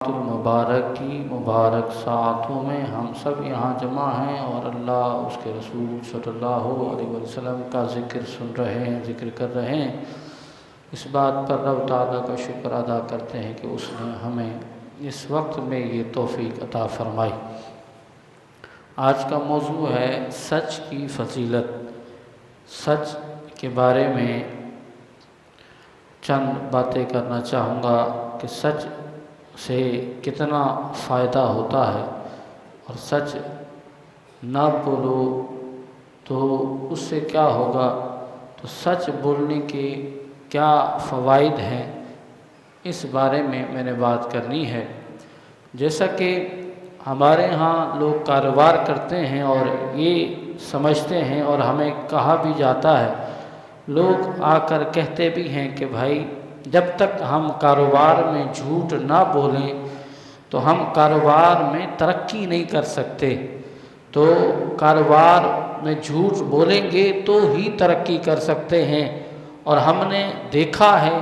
المبارک کی مبارک ساعتوں میں ہم سب یہاں جمع ہیں اور اللہ اس کے رسول صلی اللہ علیہ وسلم کا ذکر سن رہے ہیں، ذکر کر رہے ہیں۔ اس بات پر رب تعالیٰ کا شکر ادا کرتے ہیں کہ اس نے ہمیں اس وقت میں یہ توفیق عطا فرمائی۔ آج کا موضوع ہے سچ کی فضیلت۔ سچ کے بارے میں چند باتیں کرنا چاہوں گا کہ سچ سے کتنا فائدہ ہوتا ہے، اور سچ نہ بولو تو اس سے کیا ہوگا، تو سچ بولنے کے کیا فوائد ہیں، اس بارے میں نے بات کرنی ہے۔ جیسا کہ ہمارے ہاں لوگ کاروبار کرتے ہیں اور یہ سمجھتے ہیں، اور ہمیں کہا بھی جاتا ہے، لوگ آ کر کہتے بھی ہیں کہ بھائی جب تک ہم کاروبار میں جھوٹ نہ بولیں تو ہم کاروبار میں ترقی نہیں کر سکتے، تو کاروبار میں جھوٹ بولیں گے تو ہی ترقی کر سکتے ہیں۔ اور ہم نے دیکھا ہے،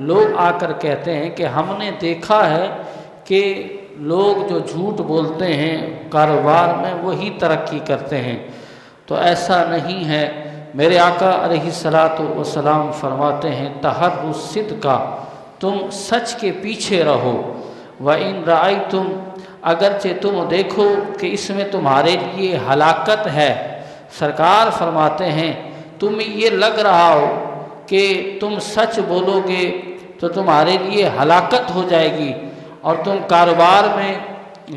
لوگ آ کر کہتے ہیں کہ ہم نے دیکھا ہے کہ لوگ جو جھوٹ بولتے ہیں کاروبار میں وہی ترقی کرتے ہیں، تو ایسا نہیں ہے۔ میرے آقا علیہ الصلاۃ والسلام فرماتے ہیں تحروا الصدق، تم سچ کے پیچھے رہو، وَإِن رَأَيْتُمْ، اگرچہ تم دیکھو کہ اس میں تمہارے لیے ہلاکت ہے۔ سرکار فرماتے ہیں تمہیں یہ لگ رہا ہو کہ تم سچ بولو گے تو تمہارے لیے ہلاکت ہو جائے گی، اور تم کاروبار میں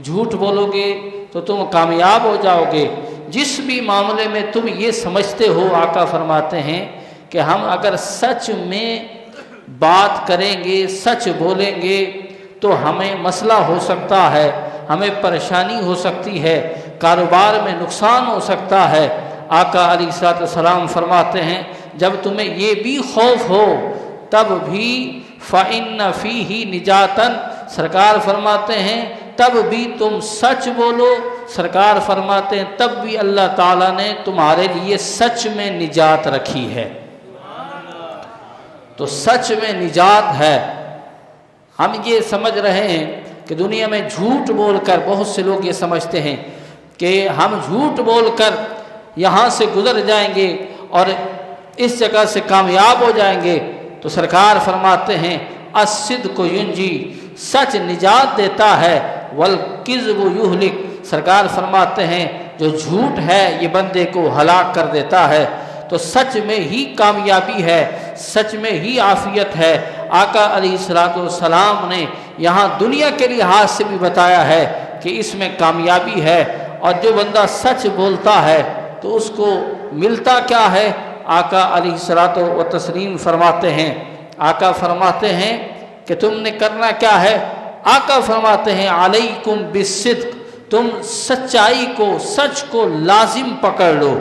جھوٹ بولو گے تو تم کامیاب ہو جاؤ گے۔ جس بھی معاملے میں تم یہ سمجھتے ہو، آقا فرماتے ہیں کہ ہم اگر سچ میں بات کریں گے، سچ بولیں گے تو ہمیں مسئلہ ہو سکتا ہے، ہمیں پریشانی ہو سکتی ہے، کاروبار میں نقصان ہو سکتا ہے۔ آقا علیہ الصلوۃ والسلام فرماتے ہیں جب تمہیں یہ بھی خوف ہو تب بھی فَإِنَّ فِيهِ نِجَاتًا، سرکار فرماتے ہیں تب بھی تم سچ بولو۔ سرکار فرماتے ہیں تب بھی اللہ تعالیٰ نے تمہارے لیے سچ میں نجات رکھی ہے، تو سچ میں نجات ہے۔ ہم یہ سمجھ رہے ہیں کہ دنیا میں جھوٹ بول کر، بہت سے لوگ یہ سمجھتے ہیں کہ ہم جھوٹ بول کر یہاں سے گزر جائیں گے اور اس جگہ سے کامیاب ہو جائیں گے، تو سرکار فرماتے ہیں الصدق ینجی، سچ نجات دیتا ہے، والکذب یہلک، سرکار فرماتے ہیں جو جھوٹ ہے یہ بندے کو ہلاک کر دیتا ہے۔ تو سچ میں ہی کامیابی ہے، سچ میں ہی عافیت ہے۔ آقا علیہ الصلوۃ والسلام نے یہاں دنیا کے لحاظ سے بھی بتایا ہے کہ اس میں کامیابی ہے، اور جو بندہ سچ بولتا ہے تو اس کو ملتا کیا ہے۔ آقا علیہ الصلوۃ والتسلیم فرماتے ہیں، آقا فرماتے ہیں کہ تم نے کرنا کیا ہے۔ آقا فرماتے ہیں علیکم بالصدق، تم سچائی کو، سچ کو لازم پکڑ لو،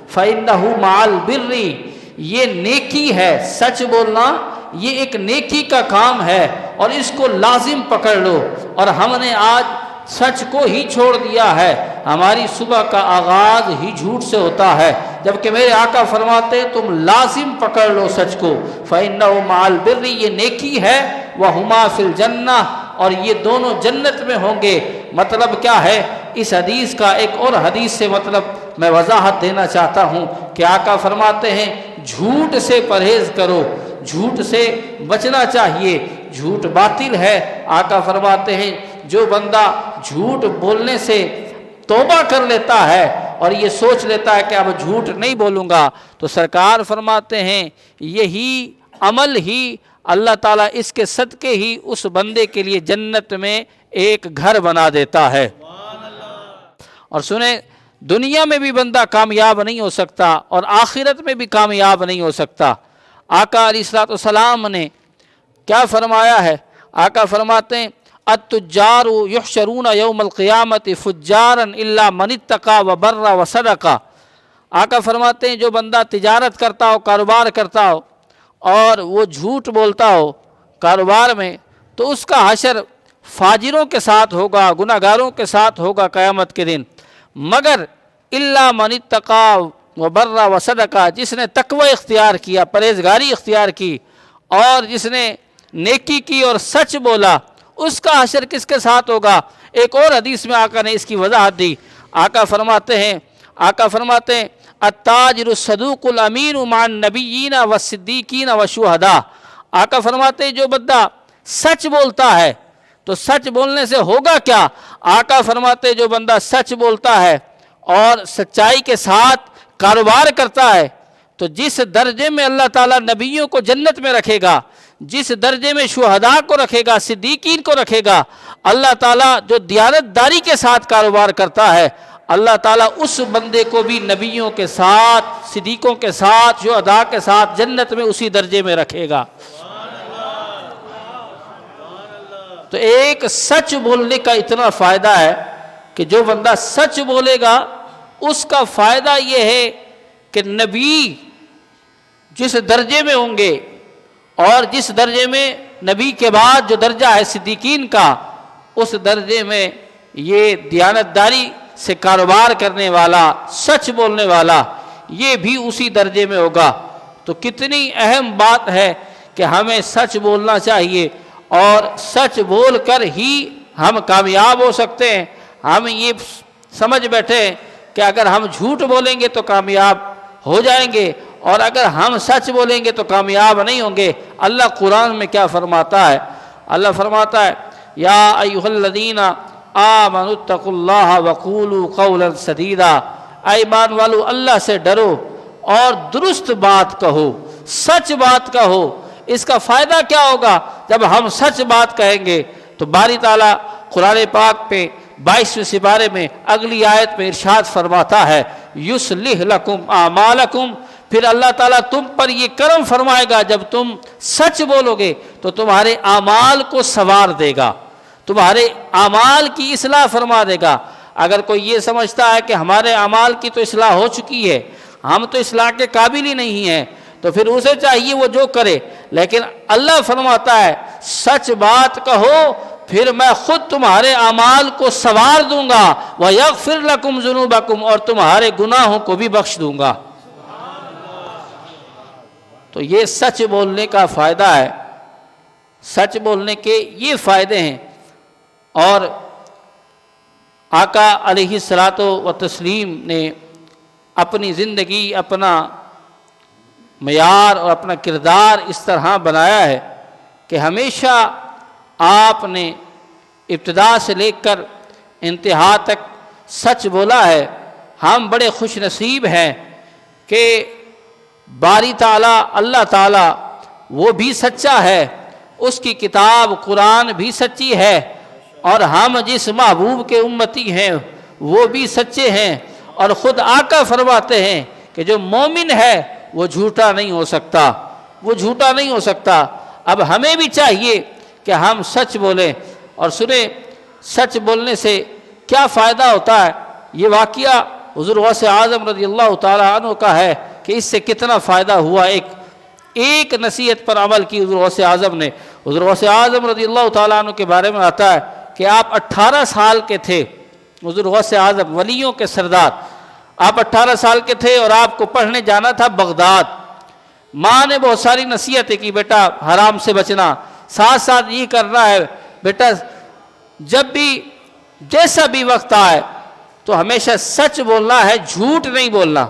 فَإِنَّهُ مَعَ الْبِرِّ، یہ نیکی ہے، سچ بولنا یہ ایک نیکی کا کام ہے، اور اس کو لازم پکڑ لو۔ اور ہم نے آج سچ کو ہی چھوڑ دیا ہے، ہماری صبح کا آغاز ہی جھوٹ سے ہوتا ہے، جبکہ میرے آقا فرماتے ہیں تم لازم پکڑ لو سچ کو، فَإِنَّهُ مَعَ الْبِرِّ، یہ نیکی ہے، وَهُمَا فِي الْجَنَّةِ، اور یہ دونوں جنت میں ہوں گے۔ مطلب کیا ہے اس حدیث کا؟ ایک اور حدیث سے مطلب میں وضاحت دینا چاہتا ہوں کہ آقا فرماتے ہیں جھوٹ سے پرہیز کرو، جھوٹ سے بچنا چاہیے، جھوٹ باطل ہے۔ آقا فرماتے ہیں جو بندہ جھوٹ بولنے سے توبہ کر لیتا ہے اور یہ سوچ لیتا ہے کہ اب جھوٹ نہیں بولوں گا، تو سرکار فرماتے ہیں یہی عمل ہی اللہ تعالیٰ اس کے صدقے ہی اس بندے کے لیے جنت میں ایک گھر بنا دیتا ہے۔ اور سنیں، دنیا میں بھی بندہ کامیاب نہیں ہو سکتا اور آخرت میں بھی کامیاب نہیں ہو سکتا۔ آقا علیہ الصلوۃ والسلام نے کیا فرمایا ہے؟ آقا فرماتے ہیں التجار یحشرون یوم القیامت فجارا الا من اتقى وبر وصدق۔ آقا فرماتے ہیں جو بندہ تجارت کرتا ہو، کاروبار کرتا ہو، اور وہ جھوٹ بولتا ہو کاروبار میں، تو اس کا حشر فاجروں کے ساتھ ہوگا، گناہ گاروں کے ساتھ ہوگا قیامت کے دن، مگر الا من اتقى وبر وصدق، جس نے تقوی اختیار کیا، پرہیزگاری اختیار کی، اور جس نے نیکی کی اور سچ بولا، اس کا حشر کس کے ساتھ ہوگا؟ ایک اور حدیث میں آقا نے اس کی وضاحت دی۔ آقا فرماتے ہیں التاجر الصدوق الامین مع النبیین والصدیقین والشہداء۔ آقا فرماتے ہیں جو بندہ سچ بولتا ہے تو سچ بولنے سے ہوگا کیا؟ آقا فرماتے ہیں جو بندہ سچ بولتا ہے اور سچائی کے ساتھ کاروبار کرتا ہے تو جس درجے میں اللہ تعالیٰ نبیوں کو جنت میں رکھے گا، جس درجے میں شہداء کو رکھے گا، صدیقین کو رکھے گا، اللہ تعالیٰ جو دیانت داری کے ساتھ کاروبار کرتا ہے، اللہ تعالیٰ اس بندے کو بھی نبیوں کے ساتھ، صدیقوں کے ساتھ، شہداء کے ساتھ جنت میں اسی درجے میں رکھے گا۔ تو ایک سچ بولنے کا اتنا فائدہ ہے کہ جو بندہ سچ بولے گا اس کا فائدہ یہ ہے کہ نبی جس درجے میں ہوں گے اور جس درجے میں نبی کے بعد جو درجہ ہے صدیقین کا، اس درجے میں یہ دیانت داری سے کاروبار کرنے والا، سچ بولنے والا، یہ بھی اسی درجے میں ہوگا۔ تو کتنی اہم بات ہے کہ ہمیں سچ بولنا چاہیے، اور سچ بول کر ہی ہم کامیاب ہو سکتے ہیں۔ ہم یہ سمجھ بیٹھے کہ اگر ہم جھوٹ بولیں گے تو کامیاب ہو جائیں گے، اور اگر ہم سچ بولیں گے تو کامیاب نہیں ہوں گے۔ اللہ قرآن میں کیا فرماتا ہے؟ اللہ فرماتا ہے یا ایھا الذین آمنوا اتقوا اللہ وقولوا قولا سدیدا، اے ایمان والو اللہ سے ڈرو اور درست بات کہو، سچ بات کہو۔ اس کا فائدہ کیا ہوگا؟ جب ہم سچ بات کہیں گے تو باری تعالیٰ قرآن پاک پہ 22ویں سپارے میں اگلی آیت میں ارشاد فرماتا ہے یصلح لکم اعمالکم، پھر اللہ تعالیٰ تم پر یہ کرم فرمائے گا، جب تم سچ بولو گے تو تمہارے اعمال کو سنوار دے گا، تمہارے اعمال کی اصلاح فرما دے گا۔ اگر کوئی یہ سمجھتا ہے کہ ہمارے اعمال کی تو اصلاح ہو چکی ہے، ہم تو اصلاح کے قابل ہی نہیں ہیں، تو پھر اسے چاہیے وہ جو کرے، لیکن اللہ فرماتا ہے سچ بات کہو، پھر میں خود تمہارے اعمال کو سنوار دوں گا، وَيَغْفِرْ لَكُمْ ذُنُوبَكُمْ، اور تمہارے گناہوں کو بھی بخش دوں گا۔ تو یہ سچ بولنے کا فائدہ ہے، سچ بولنے کے یہ فائدے ہیں۔ اور آقا علیہ الصلاۃ والتسلیم نے اپنی زندگی، اپنا معیار اور اپنا کردار اس طرح بنایا ہے کہ ہمیشہ آپ نے ابتدا سے لے کر انتہا تک سچ بولا ہے۔ ہم بڑے خوش نصیب ہیں کہ باری تعالیٰ، اللہ تعالیٰ وہ بھی سچا ہے، اس کی کتاب قرآن بھی سچی ہے، اور ہم جس محبوب کے امتی ہیں وہ بھی سچے ہیں۔ اور خود آقا فرماتے ہیں کہ جو مومن ہے وہ جھوٹا نہیں ہو سکتا، وہ جھوٹا نہیں ہو سکتا۔ اب ہمیں بھی چاہیے کہ ہم سچ بولیں، اور سنیں سچ بولنے سے کیا فائدہ ہوتا ہے۔ یہ واقعہ حضور غوث اعظم رضی اللہ تعالیٰ عنہ کا ہے کہ اس سے کتنا فائدہ ہوا۔ ایک نصیحت پر عمل کی حضور غوث اعظم نے۔ حضور غوث اعظم رضی اللہ تعالیٰ عنہ کے بارے میں آتا ہے کہ آپ 18 سال کے تھے، حضور غوث اعظم ولیوں کے سردار، آپ 18 سال کے تھے اور آپ کو پڑھنے جانا تھا بغداد۔ ماں نے بہت ساری نصیحتیں کی، بیٹا حرام سے بچنا، ساتھ ساتھ یہ کرنا ہے بیٹا جب بھی جیسا بھی وقت آئے تو ہمیشہ سچ بولنا ہے، جھوٹ نہیں بولنا۔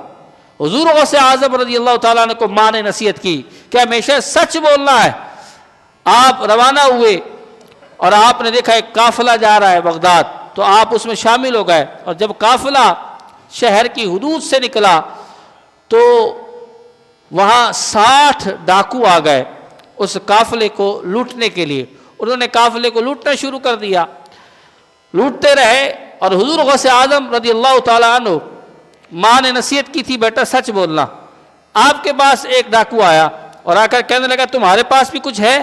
حضور غوث اعظم رضی اللہ تعالیٰ عنہ کو ماں نے نصیحت کی کہ ہمیشہ سچ بولنا ہے۔ آپ روانہ ہوئے اور آپ نے دیکھا ایک قافلہ جا رہا ہے بغداد، تو آپ اس میں شامل ہو گئے، اور جب قافلہ شہر کی حدود سے نکلا تو وہاں 60 ڈاکو آ گئے اس قافلے کو لوٹنے کے لیے۔ انہوں نے قافلے کو لوٹنا شروع کر دیا، لوٹتے رہے، اور حضور غوث اعظم رضی اللہ تعالیٰ عنہ، ماں نے نصیحت کی تھی بیٹا سچ بولنا۔ آپ کے پاس ایک ڈاکو آیا اور آ کر کہنے لگا تمہارے پاس بھی کچھ ہے؟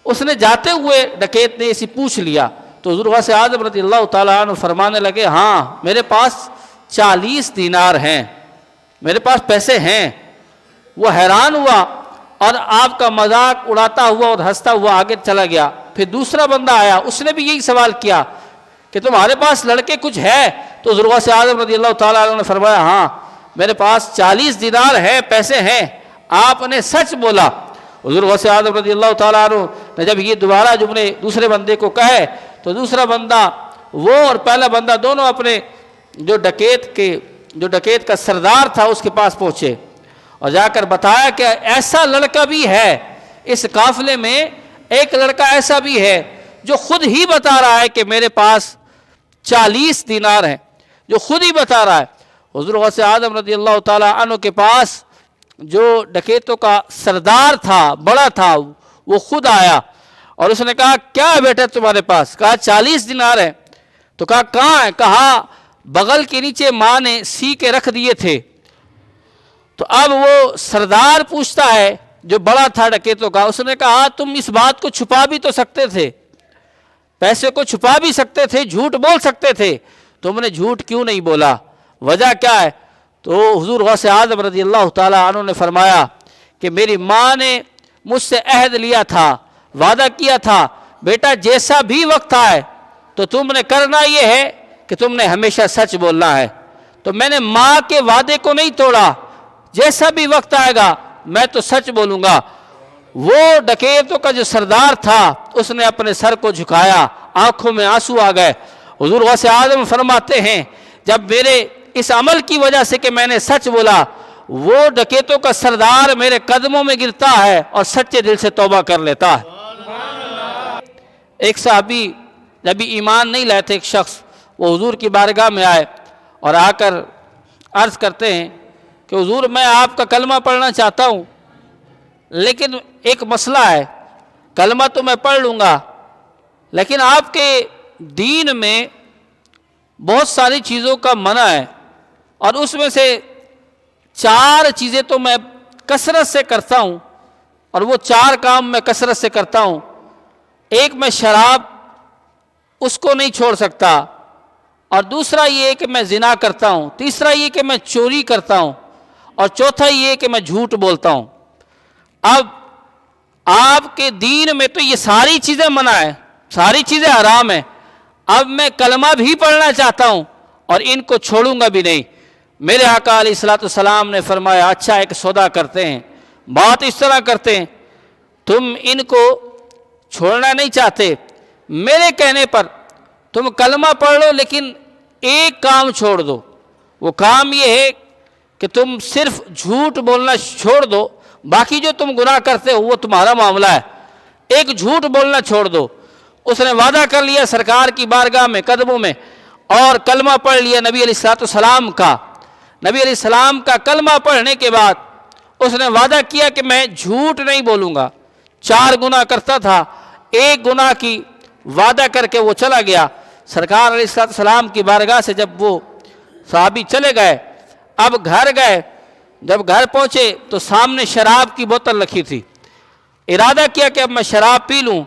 اس نے جاتے ہوئے ڈکیت نے اسے پوچھ لیا، تو حضور غوث اعظم رضی اللہ تعالیٰ عنہ فرمانے لگے ہاں میرے پاس 40 دینار ہیں، میرے پاس پیسے ہیں۔ وہ حیران ہوا اور آپ کا مذاق اڑاتا ہوا اور ہنستا ہوا آگے چلا گیا۔ پھر دوسرا بندہ آیا، اس نے بھی یہی سوال کیا کہ تمہارے پاس لڑکے کچھ ہے؟ تو حضور غوث اعظم رضی اللہ تعالیٰ عنہ نے فرمایا ہاں میرے پاس 40 دینار ہیں، پیسے ہیں۔ آپ نے سچ بولا۔ حضور غوث اعظم رضی اللہ تعالیٰ عنہ نہ جب یہ دوبارہ جملے دوسرے بندے کو کہے تو دوسرا بندہ وہ اور پہلا بندہ دونوں اپنے جو ڈکیت کا سردار تھا اس کے پاس پہنچے اور جا کر بتایا کہ ایسا لڑکا بھی ہے اس قافلے میں، ایک لڑکا ایسا بھی ہے جو خود ہی بتا رہا ہے کہ میرے پاس 40 دینار ہیں، جو خود ہی بتا رہا ہے۔ حضور غوث اعظم رضی اللہ تعالی عنہ کے پاس جو ڈکیتوں کا سردار تھا، بڑا تھا، وہ خود آیا اور اس نے کہا کیا ہے بیٹا تمہارے پاس؟ کہا 40 دینار ہے۔ تو کہا کہاں ہے؟ کہا بغل کے نیچے ماں نے سی کے رکھ دیے تھے۔ تو اب وہ سردار پوچھتا ہے جو بڑا تھا ڈکیتوں کا، اس نے کہا تم اس بات کو چھپا بھی تو سکتے تھے، پیسے کو چھپا بھی سکتے تھے، جھوٹ بول سکتے تھے، تم نے جھوٹ کیوں نہیں بولا؟ وجہ کیا ہے؟ تو حضور غوث اعظم رضی اللہ تعالی عنہ نے فرمایا کہ میری ماں نے مجھ سے عہد لیا تھا، وعدہ کیا تھا، بیٹا جیسا بھی وقت آئے تو تم نے کرنا یہ ہے کہ تم نے ہمیشہ سچ بولنا ہے۔ تو میں نے ماں کے وعدے کو نہیں توڑا، جیسا بھی وقت آئے گا میں تو سچ بولوں گا۔ وہ ڈکیتوں کا جو سردار تھا اس نے اپنے سر کو جھکایا، آنکھوں میں آنسو آ گئے۔ حضور غوث اعظم فرماتے ہیں جب میرے اس عمل کی وجہ سے کہ میں نے سچ بولا، وہ ڈکیتوں کا سردار میرے قدموں میں گرتا ہے اور سچے دل سے توبہ کر لیتا ہے۔ ایک صحابی جب ایمان نہیں لائے تھے، ایک شخص وہ حضور کی بارگاہ میں آئے اور آ کر عرض کرتے ہیں کہ حضور میں آپ کا کلمہ پڑھنا چاہتا ہوں، لیکن ایک مسئلہ ہے، کلمہ تو میں پڑھ لوں گا لیکن آپ کے دین میں بہت ساری چیزوں کا منع ہے اور اس میں سے 4 چیزیں تو میں کثرت سے کرتا ہوں اور وہ 4 کام میں کثرت سے کرتا ہوں۔ ایک میں شراب اس کو نہیں چھوڑ سکتا، اور دوسرا یہ کہ میں زنا کرتا ہوں، تیسرا یہ کہ میں چوری کرتا ہوں، اور چوتھا یہ کہ میں جھوٹ بولتا ہوں۔ اب آپ کے دین میں تو یہ ساری چیزیں منع ہیں، ساری چیزیں حرام ہیں، اب میں کلمہ بھی پڑھنا چاہتا ہوں اور ان کو چھوڑوں گا بھی نہیں۔ میرے آقا علیہ الصلوۃ والسلام نے فرمایا اچھا ایک سودا کرتے ہیں، بات اس طرح کرتے ہیں، تم ان کو چھوڑنا نہیں چاہتے، میرے کہنے پر تم کلمہ پڑھ لو لیکن ایک کام چھوڑ دو۔ وہ کام یہ ہے کہ تم صرف جھوٹ بولنا چھوڑ دو، باقی جو تم گناہ کرتے ہو وہ تمہارا معاملہ ہے، ایک جھوٹ بولنا چھوڑ دو۔ اس نے وعدہ کر لیا سرکار کی بارگاہ میں، قدموں میں، اور کلمہ پڑھ لیا نبی علیہ الصلوۃ والسلام کا۔ نبی علیہ السلام کا کلمہ پڑھنے کے بعد اس نے وعدہ کیا کہ میں جھوٹ نہیں بولوں گا۔ 4 گناہ کرتا تھا، ایک گناہ کی وعدہ کر کے وہ چلا گیا۔ سرکار علیہ الصلوۃ والسلام کی بارگاہ سے جب وہ صحابی چلے گئے، اب گھر گئے، جب گھر پہنچے تو سامنے شراب کی بوتل رکھی تھی۔ ارادہ کیا کہ اب میں شراب پی لوں،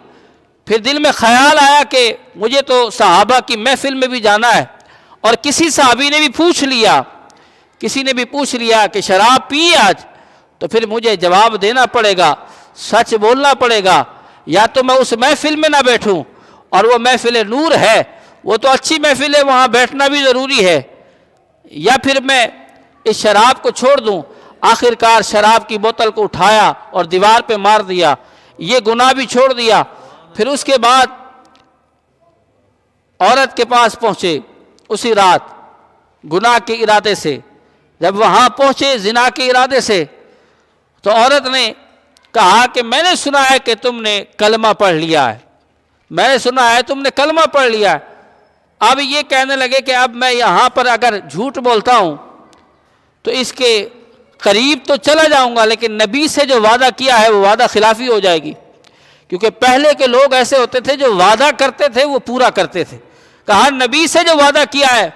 پھر دل میں خیال آیا کہ مجھے تو صحابہ کی محفل میں بھی جانا ہے، اور کسی صحابی نے بھی پوچھ لیا کہ شراب پی آج، تو پھر مجھے جواب دینا پڑے گا، سچ بولنا پڑے گا، یا تو میں اس محفل میں نہ بیٹھوں، اور وہ محفل نور ہے، وہ تو اچھی محفل ہے، وہاں بیٹھنا بھی ضروری ہے، یا پھر میں اس شراب کو چھوڑ دوں۔ آخر کار شراب کی بوتل کو اٹھایا اور دیوار پہ مار دیا، یہ گناہ بھی چھوڑ دیا۔ پھر اس کے بعد عورت کے پاس پہنچے اسی رات گناہ کے ارادے سے، جب وہاں پہنچے زنا کے ارادے سے، تو عورت نے کہا کہ میں نے سنا ہے کہ تم نے کلمہ پڑھ لیا ہے، میں نے سنا ہے تم نے کلمہ پڑھ لیا ہے۔ اب یہ کہنے لگے کہ اب میں یہاں پر اگر جھوٹ بولتا ہوں تو اس کے قریب تو چلا جاؤں گا، لیکن نبی سے جو وعدہ کیا ہے وہ وعدہ خلافی ہو جائے گی، کیونکہ پہلے کے لوگ ایسے ہوتے تھے جو وعدہ کرتے تھے وہ پورا کرتے تھے۔ کہا نبی سے جو وعدہ کیا ہے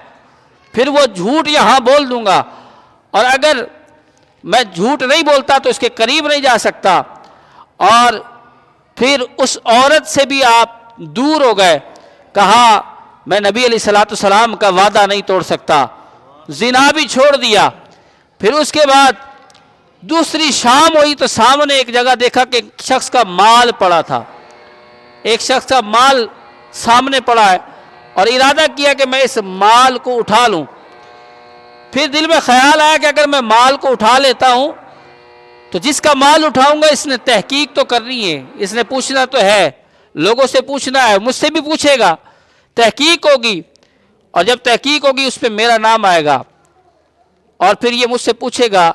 پھر وہ جھوٹ یہاں بول دوں گا، اور اگر میں جھوٹ نہیں بولتا تو اس کے قریب نہیں جا سکتا۔ اور پھر اس عورت سے بھی آپ دور ہو گئے، کہا میں نبی علیہ الصلوۃ والسلام کا وعدہ نہیں توڑ سکتا، زنا بھی چھوڑ دیا۔ پھر اس کے بعد دوسری شام ہوئی تو سامنے ایک جگہ دیکھا کہ ایک شخص کا مال پڑا تھا، ایک شخص کا مال سامنے پڑا ہے، اور ارادہ کیا کہ میں اس مال کو اٹھا لوں۔ پھر دل میں خیال آیا کہ اگر میں مال کو اٹھا لیتا ہوں تو جس کا مال اٹھاؤں گا اس نے تحقیق تو کرنی ہے، اس نے پوچھنا تو ہے، لوگوں سے پوچھنا ہے، مجھ سے بھی پوچھے گا، تحقیق ہوگی، اور جب تحقیق ہوگی اس پہ میرا نام آئے گا، اور پھر یہ مجھ سے پوچھے گا،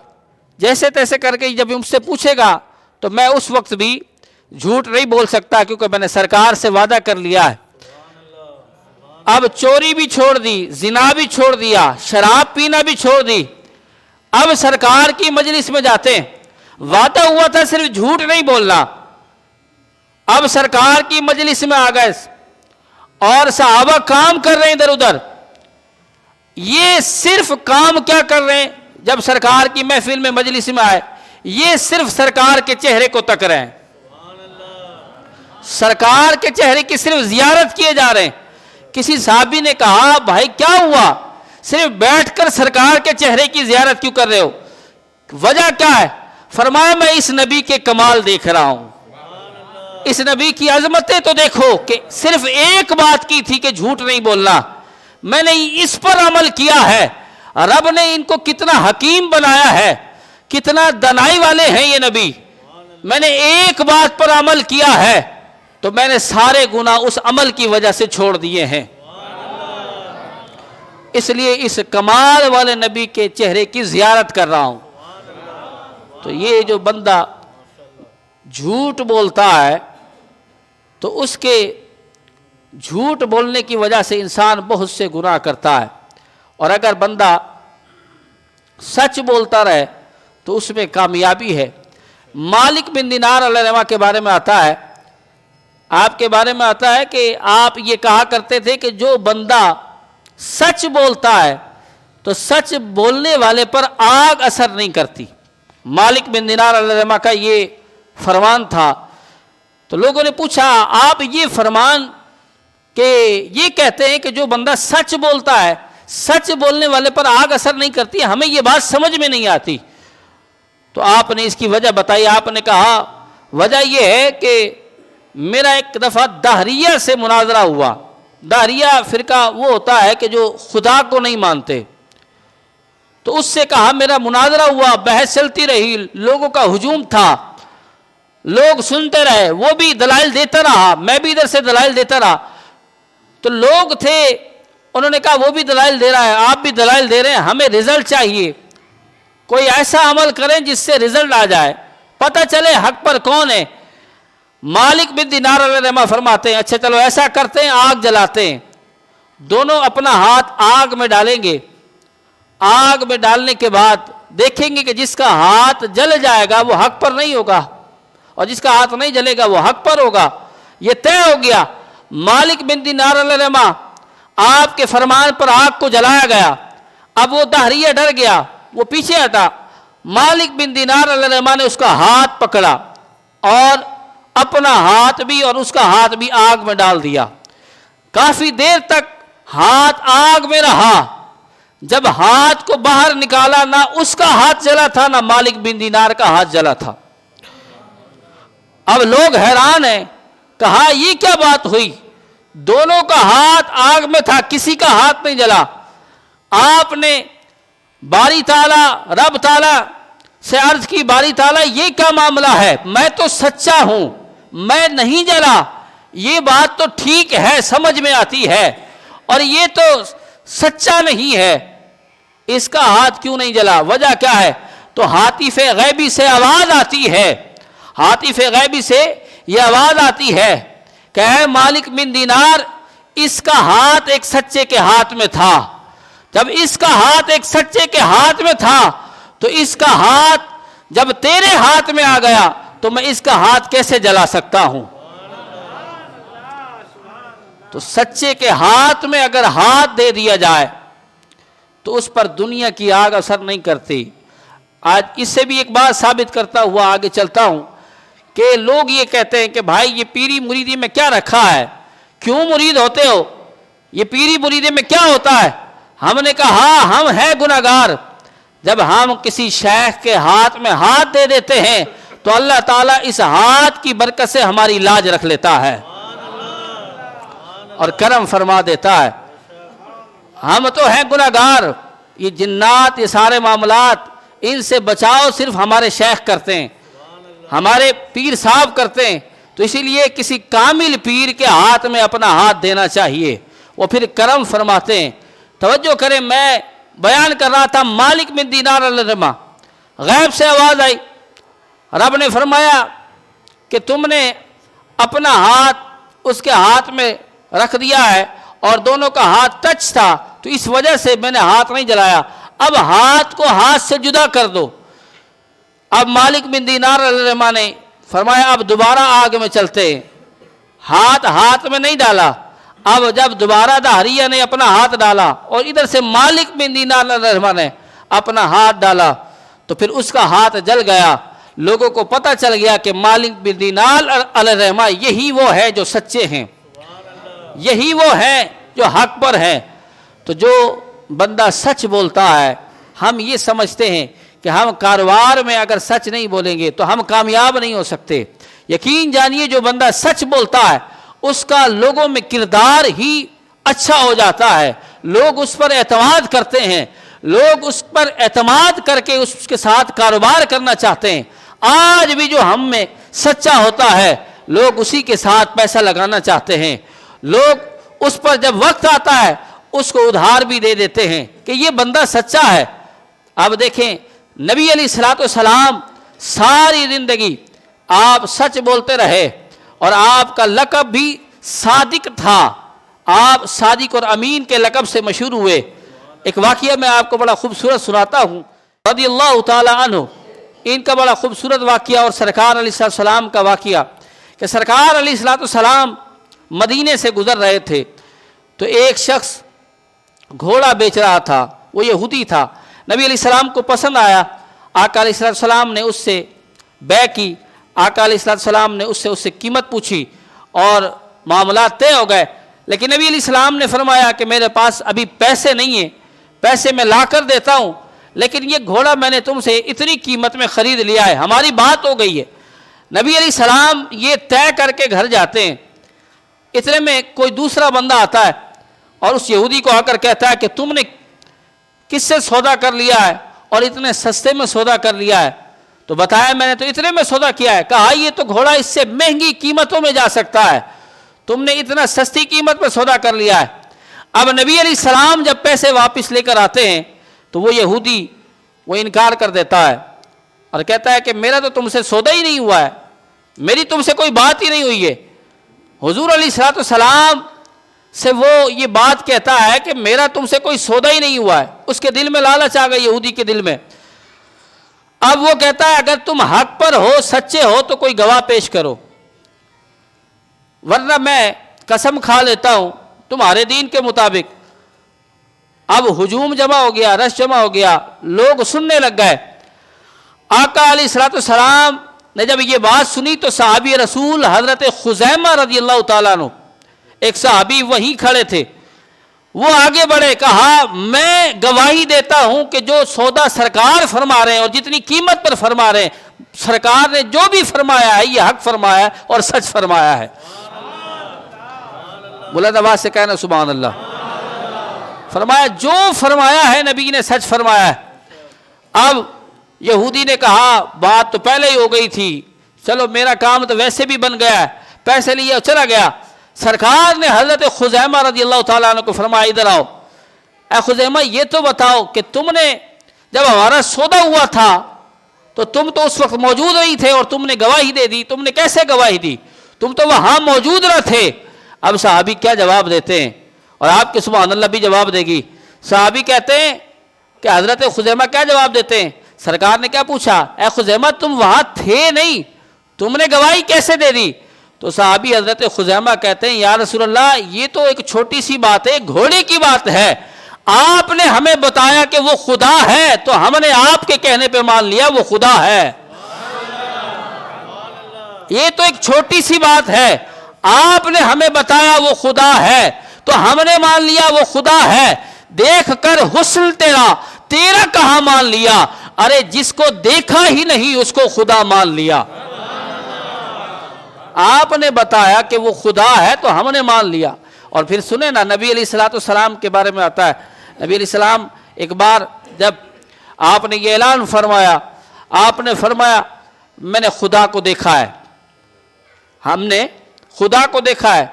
جیسے تیسے کر کے جب مجھ سے پوچھے گا تو میں اس وقت بھی جھوٹ نہیں بول سکتا، کیونکہ میں نے سرکار سے وعدہ کر لیا ہے۔ اب چوری بھی چھوڑ دی، زنا بھی چھوڑ دیا، شراب پینا بھی چھوڑ دی، اب سرکار کی مجلس میں جاتے ہیں، وعدہ ہوا تھا صرف جھوٹ نہیں بولنا، اب سرکار کی مجلس میں آ گئے اور صحابہ کام کر رہے ہیں ادھر ادھر، یہ صرف کام کیا کر رہے ہیں؟ جب سرکار کی محفل میں مجلس میں آئے یہ صرف سرکار کے چہرے کو تک رہے ہیں، سرکار کے چہرے کی صرف زیارت کیے جا رہے ہیں۔ کسی صحابی نے کہا بھائی کیا ہوا، صرف بیٹھ کر سرکار کے چہرے کی زیارت کیوں کر رہے ہو، وجہ کیا ہے؟ فرمایا میں اس نبی کے کمال دیکھ رہا ہوں، اس نبی کی عظمتیں تو دیکھو کہ صرف ایک بات کی تھی کہ جھوٹ نہیں بولنا، میں نے اس پر عمل کیا ہے، رب نے ان کو کتنا حکیم بنایا ہے، کتنا دانائی والے ہیں یہ نبی، میں نے ایک بات پر عمل کیا ہے تو میں نے سارے گناہ اس عمل کی وجہ سے چھوڑ دیے ہیں، اس لیے اس کمال والے نبی کے چہرے کی زیارت کر رہا ہوں۔ تو یہ جو بندہ جھوٹ بولتا ہے تو اس کے جھوٹ بولنے کی وجہ سے انسان بہت سے گناہ کرتا ہے، اور اگر بندہ سچ بولتا رہے تو اس میں کامیابی ہے۔ مالک بن دینار علیہ الرحمہ کے بارے میں آتا ہے، آپ کے بارے میں آتا ہے کہ آپ یہ کہا کرتے تھے کہ جو بندہ سچ بولتا ہے تو سچ بولنے والے پر آگ اثر نہیں کرتی، مالک بن دینار علیہ الرحمہ کا یہ فرمان تھا۔ تو لوگوں نے پوچھا آپ یہ فرمان کہ یہ کہتے ہیں کہ جو بندہ سچ بولتا ہے سچ بولنے والے پر آگ اثر نہیں کرتی، ہمیں یہ بات سمجھ میں نہیں آتی، تو آپ نے اس کی وجہ بتائی۔ آپ نے کہا وجہ یہ ہے کہ میرا ایک دفعہ دہریہ سے مناظرہ ہوا، دہریہ فرقہ وہ ہوتا ہے کہ جو خدا کو نہیں مانتے، تو اس سے کہا میرا مناظرہ ہوا، بحث چلتی رہی، لوگوں کا ہجوم تھا، لوگ سنتے رہے، وہ بھی دلائل دیتا رہا، میں بھی ادھر سے دلائل دیتا رہا، تو لوگ تھے انہوں نے کہا وہ بھی دلائل دے رہا ہے آپ بھی دلائل دے رہے ہیں، ہمیں رزلٹ چاہیے، کوئی ایسا عمل کریں جس سے رزلٹ آ جائے، پتہ چلے حق پر کون ہے۔ مالک بن دینار علیہ الرحمہ فرماتے ہیں اچھا چلو ایسا کرتے ہیں، آگ جلاتے ہیں، دونوں اپنا ہاتھ آگ میں ڈالیں گے، آگ میں ڈالنے کے بعد دیکھیں گے کہ جس کا ہاتھ جل جائے گا وہ حق پر نہیں ہوگا، اور جس کا ہاتھ نہیں جلے گا وہ حق پر ہوگا، یہ طے ہو گیا۔ مالک بن دینار علیہ الرحمہ آپ کے فرمان پر آگ کو جلایا گیا، اب وہ دہریہ ڈر گیا، وہ پیچھے ہٹا، مالک بن دینار علیہ الرحمہ نے اس کا ہاتھ پکڑا اور اپنا ہاتھ بھی اور اس کا ہاتھ بھی آگ میں ڈال دیا، کافی دیر تک ہاتھ آگ میں رہا، جب ہاتھ کو باہر نکالا نہ اس کا ہاتھ جلا تھا نہ مالک بن دینار کا ہاتھ جلا تھا۔ اب لوگ حیران ہیں، کہا یہ کیا بات ہوئی، دونوں کا ہاتھ آگ میں تھا، کسی کا ہاتھ نہیں جلا۔ آپ نے باری تعالیٰ رب تعالیٰ سے عرض کی باری تعالیٰ یہ کیا معاملہ ہے، میں تو سچا ہوں، میں نہیں جلا، یہ بات تو ٹھیک ہے سمجھ میں آتی ہے، اور یہ تو سچا نہیں ہے، اس کا ہاتھ کیوں نہیں جلا، وجہ کیا ہے؟ تو ہاتف غیبی سے آواز آتی ہے، ہاتف غیبی سے یہ آواز آتی ہے کہ اے مالک بن دینار اس کا ہاتھ ایک سچے کے ہاتھ میں تھا، جب اس کا ہاتھ ایک سچے کے ہاتھ میں تھا تو اس کا ہاتھ جب تیرے ہاتھ میں آ گیا تو میں اس کا ہاتھ کیسے جلا سکتا ہوں؟ تو سچے کے ہاتھ میں اگر ہاتھ دے دیا جائے تو اس پر دنیا کی آگ اثر نہیں کرتی۔ آج اس سے بھی ایک بات ثابت کرتا ہوا آگے چلتا ہوں کہ لوگ یہ کہتے ہیں کہ بھائی یہ پیری مریدی میں کیا رکھا ہے، کیوں مرید ہوتے ہو، یہ پیری مریدی میں کیا ہوتا ہے؟ ہم نے کہا ہاں ہم ہیں گناہگار، جب ہم کسی شیخ کے ہاتھ میں ہاتھ دے دیتے ہیں تو اللہ تعالیٰ اس ہاتھ کی برکت سے ہماری لاج رکھ لیتا ہے اور کرم فرما دیتا ہے۔ ہم تو ہیں گناہگار، یہ جنات یہ سارے معاملات ان سے بچاؤ صرف ہمارے شیخ کرتے ہیں، ہمارے پیر صاحب کرتے ہیں، تو اسی لیے کسی کامل پیر کے ہاتھ میں اپنا ہاتھ دینا چاہیے، وہ پھر کرم فرماتے ہیں۔ توجہ کریں، میں بیان کر رہا تھا مالک بن دینار الرما، غیب سے آواز آئی، رب نے فرمایا کہ تم نے اپنا ہاتھ اس کے ہاتھ میں رکھ دیا ہے اور دونوں کا ہاتھ ٹچ تھا، تو اس وجہ سے میں نے ہاتھ نہیں جلایا، اب ہاتھ کو ہاتھ سے جدا کر دو۔ اب مالک بن دینار الرما نے فرمایا اب دوبارہ آگ میں چلتے ہیں، ہاتھ میں نہیں ڈالا۔ اب جب دوبارہ دہریہ نے اپنا ہاتھ ڈالا اور ادھر سے مالک بن دینار الرما نے اپنا ہاتھ ڈالا تو پھر اس کا ہاتھ جل گیا۔ لوگوں کو پتہ چل گیا کہ مالک بن دینار الرما یہی وہ ہے جو سچے ہیں، یہی وہ ہے جو حق پر ہے۔ تو جو بندہ سچ بولتا ہے، ہم یہ سمجھتے ہیں کہ ہم کاروبار میں اگر سچ نہیں بولیں گے تو ہم کامیاب نہیں ہو سکتے۔ یقین جانیے جو بندہ سچ بولتا ہے اس کا لوگوں میں کردار ہی اچھا ہو جاتا ہے، لوگ اس پر اعتماد کرتے ہیں، لوگ اس پر اعتماد کر کے اس کے ساتھ کاروبار کرنا چاہتے ہیں۔ آج بھی جو ہم میں سچا ہوتا ہے لوگ اسی کے ساتھ پیسہ لگانا چاہتے ہیں، لوگ اس پر جب وقت آتا ہے اس کو ادھار بھی دے دیتے ہیں کہ یہ بندہ سچا ہے۔ اب دیکھیں نبی علیہ الصلوۃ والسلام ساری زندگی آپ سچ بولتے رہے اور آپ کا لقب بھی صادق تھا، آپ صادق اور امین کے لقب سے مشہور ہوئے۔ ایک واقعہ میں آپ کو بڑا خوبصورت سناتا ہوں، رضی اللہ تعالی عنہ، ان کا بڑا خوبصورت واقعہ اور سرکار علیہ السلام کا واقعہ کہ سرکار علیہ السلام مدینے سے گزر رہے تھے تو ایک شخص گھوڑا بیچ رہا تھا، وہ یہودی تھا، نبی علیہ السلام کو پسند آیا، آقا علیہ السلام نے اس سے بیع کی، آقا علیہ السلام نے اس سے قیمت پوچھی اور معاملات طے ہو گئے، لیکن نبی علیہ السلام نے فرمایا کہ میرے پاس ابھی پیسے نہیں ہیں، پیسے میں لا کر دیتا ہوں، لیکن یہ گھوڑا میں نے تم سے اتنی قیمت میں خرید لیا ہے، ہماری بات ہو گئی ہے۔ نبی علیہ السلام یہ طے کر کے گھر جاتے ہیں، اتنے میں کوئی دوسرا بندہ آتا ہے اور اس یہودی کو آ کر کہتا ہے کہ تم نے کس سے سودا کر لیا ہے اور اتنے سستے میں سودا کر لیا ہے؟ تو بتایا میں نے تو اتنے میں سودا کیا ہے۔ کہا یہ تو گھوڑا اس سے مہنگی قیمتوں میں جا سکتا ہے، تم نے اتنا سستی قیمت میں سودا کر لیا ہے۔ اب نبی علیہ السلام جب پیسے واپس لے کر آتے ہیں تو وہ یہودی وہ انکار کر دیتا ہے اور کہتا ہے کہ میرا تو تم سے سودا ہی نہیں ہوا ہے، میری تم سے کوئی بات ہی نہیں ہوئی ہے۔ حضور علیہ السلام سے وہ یہ بات کہتا ہے کہ میرا تم سے کوئی سودا ہی نہیں ہوا ہے، اس کے دل میں لالچ آ گئی، یہودی کے دل میں۔ اب وہ کہتا ہے اگر تم حق پر ہو، سچے ہو تو کوئی گواہ پیش کرو، ورنہ میں قسم کھا لیتا ہوں تمہارے دین کے مطابق۔ اب ہجوم جمع ہو گیا، رش جمع ہو گیا، لوگ سننے لگ گئے۔ آقا علیہ السلام نے جب یہ بات سنی تو صحابی رسول حضرت خزیمہ رضی اللہ تعالیٰ عنہ، ایک صحابی وہیں کھڑے تھے، وہ آگے بڑھے، کہا میں گواہی دیتا ہوں کہ جو سودا سرکار فرما رہے ہیں اور جتنی قیمت پر فرما رہے ہیں، سرکار نے جو بھی فرمایا ہے یہ حق فرمایا ہے اور سچ فرمایا ہے۔ بلند آواز سے کہنا سبحان اللہ۔ فرمایا جو فرمایا ہے نبی نے سچ فرمایا ہے۔ اب یہودی نے کہا بات تو پہلے ہی ہو گئی تھی، چلو میرا کام تو ویسے بھی بن گیا ہے، پیسے لیے اور چلا گیا۔ سرکار نے حضرت خزیمہ رضی اللہ تعالیٰ عنہ کو فرمایا ادھر آؤ، اے خزیمہ یہ تو بتاؤ کہ تم نے جب ہمارا سودا ہوا تھا تو تم تو اس وقت موجود نہیں تھے اور تم نے گواہی دے دی، تم نے کیسے گواہی دی؟ تم تو وہاں موجود نہ تھے۔ اب صحابی کیا جواب دیتے ہیں، اور آپ کے سبحان اللہ بھی جواب دے گی۔ صحابی کہتے ہیں کہ حضرت خزیمہ کیا جواب دیتے ہیں؟ سرکار نے کیا پوچھا؟ اے خزیمہ تم وہاں تھے نہیں، تم نے گواہی کیسے دے دی؟ تو صحابی حضرت خزیمہ کہتے ہیں یا رسول اللہ یہ تو ایک چھوٹی سی بات ہے، گھوڑے کی بات ہے، آپ نے ہمیں بتایا کہ وہ خدا ہے تو ہم نے آپ کے کہنے پہ مان لیا وہ خدا ہے۔ یہ تو ایک چھوٹی سی بات ہے، آپ نے ہمیں بتایا وہ خدا ہے تو ہم نے مان لیا وہ خدا ہے۔ دیکھ کر حسن تیرا کہاں مان لیا، ارے جس کو دیکھا ہی نہیں اس کو خدا مان لیا۔ آپ نے بتایا کہ وہ خدا ہے تو ہم نے مان لیا۔ اور پھر سنیں نا، نبی علیہ السلام کے بارے میں آتا ہے، نبی علیہ السلام ایک بار جب آپ نے یہ اعلان فرمایا، آپ نے فرمایا میں نے خدا کو دیکھا ہے، ہم نے خدا کو دیکھا ہے۔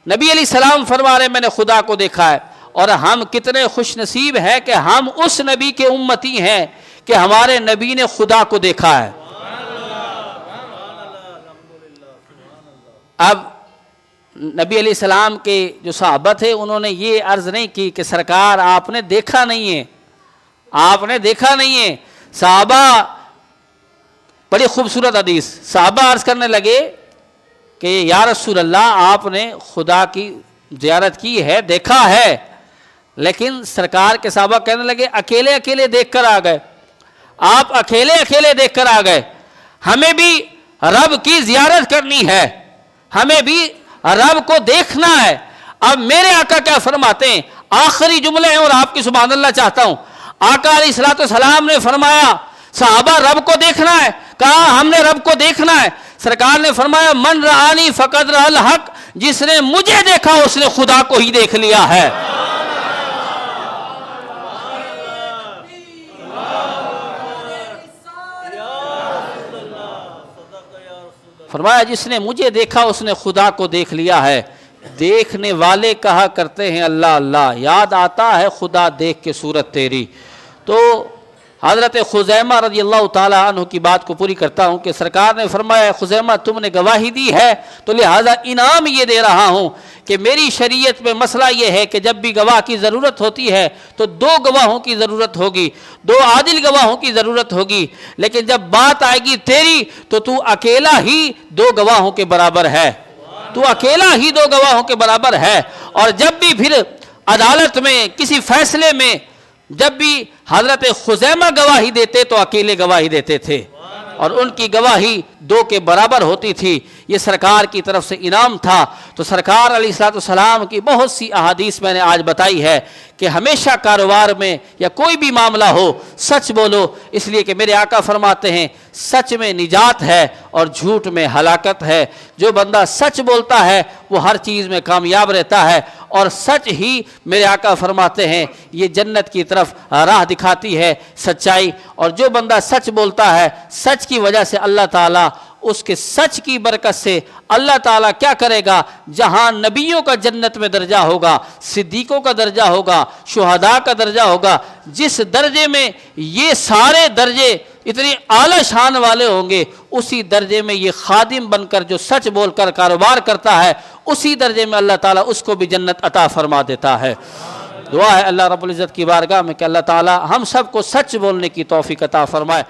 نبی علیہ السلام فرما رہے میں نے خدا کو دیکھا ہے، اور ہم کتنے خوش نصیب ہیں کہ ہم اس نبی کے امتی ہیں کہ ہمارے نبی نے خدا کو دیکھا ہے۔ اب نبی علیہ السلام کے جو صحابہ تھے انہوں نے یہ عرض نہیں کی کہ سرکار آپ نے دیکھا نہیں ہے، آپ نے دیکھا نہیں ہے۔ صحابہ، بڑی خوبصورت حدیث، صحابہ عرض کرنے لگے کہ یا رسول اللہ آپ نے خدا کی زیارت کی ہے، دیکھا ہے، لیکن سرکار کے صحابہ کہنے لگے اکیلے اکیلے دیکھ کر آ گئے، آپ اکیلے اکیلے دیکھ کر آ گئے، ہمیں بھی رب کی زیارت کرنی ہے، ہمیں بھی رب کو دیکھنا ہے۔ اب میرے آقا کیا فرماتے ہیں، آخری جملے ہیں اور آپ کی سبحان اللہ چاہتا ہوں۔ آقا علیہ الصلوۃ والسلام نے فرمایا صحابہ رب کو دیکھنا ہے، کہا ہم نے رب کو دیکھنا ہے۔ سرکار نے فرمایا من رآنی فقد رأى الحق، جس نے مجھے دیکھا اس نے خدا کو ہی دیکھ لیا ہے۔ فرمایا جس نے مجھے دیکھا اس نے خدا کو دیکھ لیا ہے۔ دیکھنے والے کہا کرتے ہیں اللہ اللہ، یاد آتا ہے خدا دیکھ کے صورت تیری۔ تو حضرت خزیمہ رضی اللہ تعالیٰ عنہ کی بات کو پوری کرتا ہوں کہ سرکار نے فرمایا خزیمہ تم نے گواہی دی ہے تو لہذا انعام یہ دے رہا ہوں کہ میری شریعت میں مسئلہ یہ ہے کہ جب بھی گواہ کی ضرورت ہوتی ہے تو دو گواہوں کی ضرورت ہوگی، دو عادل گواہوں کی ضرورت ہوگی، لیکن جب بات آئے گی تیری تو اکیلا ہی دو گواہوں کے برابر ہے، تو اکیلا ہی دو گواہوں کے برابر ہے۔ اور جب بھی پھر عدالت میں کسی فیصلے میں جب بھی حضرت خزیمہ گواہی دیتے تو اکیلے گواہی دیتے تھے، اور ان کی گواہی دو کے برابر ہوتی تھی۔ یہ سرکار کی طرف سے انعام تھا۔ تو سرکار علیہ الصلوۃ والسلام کی بہت سی احادیث میں نے آج بتائی ہے کہ ہمیشہ کاروبار میں یا کوئی بھی معاملہ ہو سچ بولو، اس لیے کہ میرے آقا فرماتے ہیں سچ میں نجات ہے اور جھوٹ میں ہلاکت ہے۔ جو بندہ سچ بولتا ہے وہ ہر چیز میں کامیاب رہتا ہے، اور سچ ہی میرے آقا فرماتے ہیں یہ جنت کی طرف راہ دکھاتی ہے، سچائی۔ اور جو بندہ سچ بولتا ہے سچ کی وجہ سے اللہ تعالیٰ اس کے سچ کی برکت سے اللہ تعالیٰ کیا کرے گا، جہاں نبیوں کا جنت میں درجہ ہوگا، صدیقوں کا درجہ ہوگا، شہداء کا درجہ ہوگا، جس درجے میں یہ سارے درجے اتنی اعلیٰ شان والے ہوں گے، اسی درجے میں یہ خادم بن کر جو سچ بول کر کاروبار کرتا ہے اسی درجے میں اللہ تعالیٰ اس کو بھی جنت عطا فرما دیتا ہے۔ دعا ہے اللہ رب العزت کی بارگاہ میں کہ اللہ تعالیٰ ہم سب کو سچ بولنے کی توفیق عطا فرمائے۔